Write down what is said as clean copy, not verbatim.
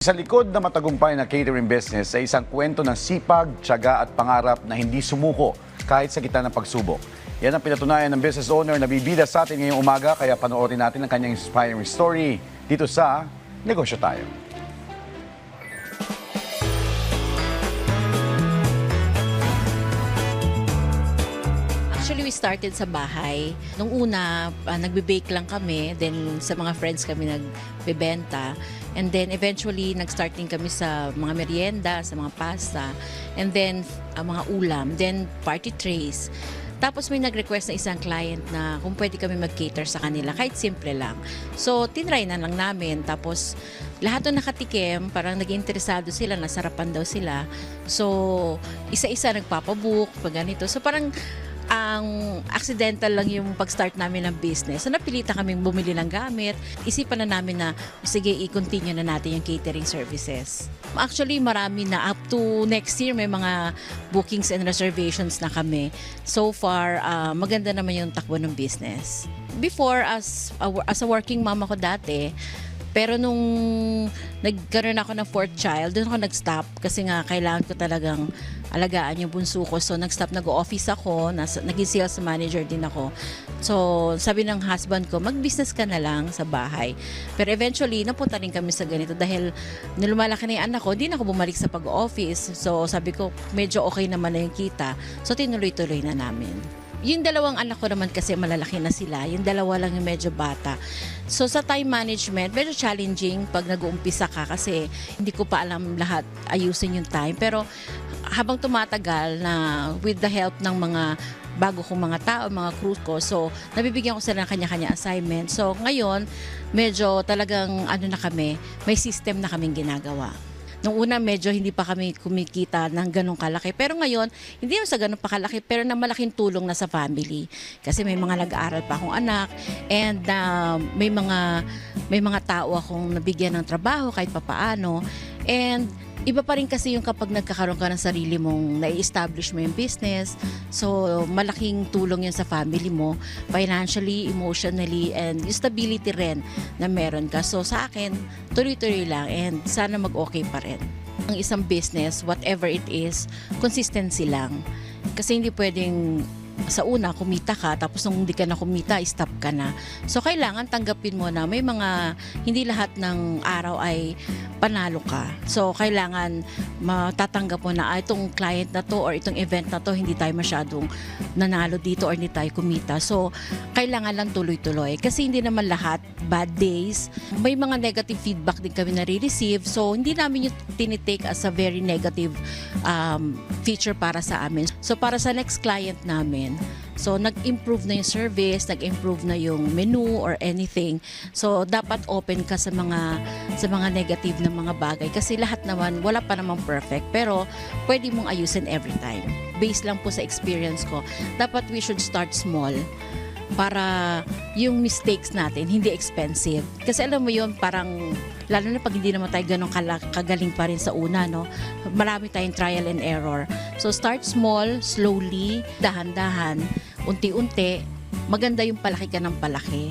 Sa likod na matagumpay na catering business ay isang kwento ng sipag, tiyaga at pangarap na hindi sumuko kahit sa gitna ng pagsubok. Yan ang pinatunayan ng business owner na bibida sa atin ngayong umaga, kaya panoorin natin ang kanyang inspiring story dito sa Negosyo Tayo. Actually, we started sa bahay. Nung una, nagbe-bake lang kami. Then, sa mga friends kami nagbebenta. And then, eventually, nag-start din kami sa mga merienda, sa mga pasta. And then, mga ulam. Then, party trays. Tapos may nag-request na isang client na kung pwede kami mag-cater sa kanila, kahit simple lang. So, tinry na lang namin. Tapos, lahat ng nakatikim, parang naging interesado sila, nasarapan daw sila. So, isa-isa nagpapabook, pag ganito. So, parang ang accidental lang yung pag-start namin ng business. So, napilitan kaming bumili ng gamit. Isipan na namin na, sige, i-continue na natin yung catering services. Actually, marami na. Up to next year, may mga bookings and reservations na kami. So far, maganda naman yung takbo ng business. Before, as a working mom ako dati, pero nung nagkaroon ako ng fourth child, doon ako nag-stop kasi nga kailangan ko talagang alagaan yung bunso ko. So nag-stop, nag-office ako, naging sales manager din ako. So sabi ng husband ko, mag-business ka na lang sa bahay. Pero eventually, napunta rin kami sa ganito dahil nilumalaki na yung anak ko, hindi na ako bumalik sa pag-office. So sabi ko, medyo okay naman na yung kita. So tinuloy-tuloy na namin. Yung dalawang anak ko naman kasi malalaki na sila. Yung dalawa lang yung medyo bata. So sa time management, medyo challenging pag nag-uumpisa ka kasi hindi ko pa alam lahat ayusin yung time. Pero habang tumatagal na with the help ng mga bago kong mga tao, mga crew ko, so nabibigyan ko sila ng kanya-kanya assignment. So ngayon, medyo talagang na kami, may system na kaming ginagawa. Nung una, medyo hindi pa kami kumikita ng ganong kalaki. Pero ngayon, hindi naman sa ganong pa kalaki, pero na malaking tulong na sa family. Kasi may mga nag-aaral pa akong anak and may mga tao akong nabigyan ng trabaho kahit papaano. And iba pa rin kasi yung kapag nagkakaroon ka ng sarili mong nai-establish mo yung business. So, malaking tulong yun sa family mo, financially, emotionally, and yung stability rin na meron ka. So, sa akin, tuloy-tuloy lang and sana mag-okay pa rin. Ang isang business, whatever it is, consistency lang. Kasi hindi pwedeng sa una, kumita ka, tapos nung hindi ka na kumita, stop ka na. So, kailangan tanggapin mo na may mga, hindi lahat ng araw ay panalo ka. So, kailangan matatanggap mo na itong client na to or itong event na to, hindi tayo masyadong nanalo dito or hindi tayo kumita. So, kailangan lang tuloy-tuloy. Kasi hindi naman lahat bad days. May mga negative feedback din kami nare-receive. So, hindi namin yung tinitake as a very negative feature para sa amin. So, para sa next client namin, so nag-improve na yung service, nag-improve na yung menu or anything. So dapat open ka sa mga negative na mga bagay kasi lahat naman wala pa namang perfect pero pwede mong ayusin every time. Based lang po sa experience ko, dapat we should start small para yung mistakes natin hindi expensive. Kasi alam mo yun, parang lalo na pag hindi naman tayo ganun kagaling pa rin sa una, no? Marami tayong trial and error. So start small, slowly, dahan-dahan, unti-unti, maganda yung palaki ka ng palaki.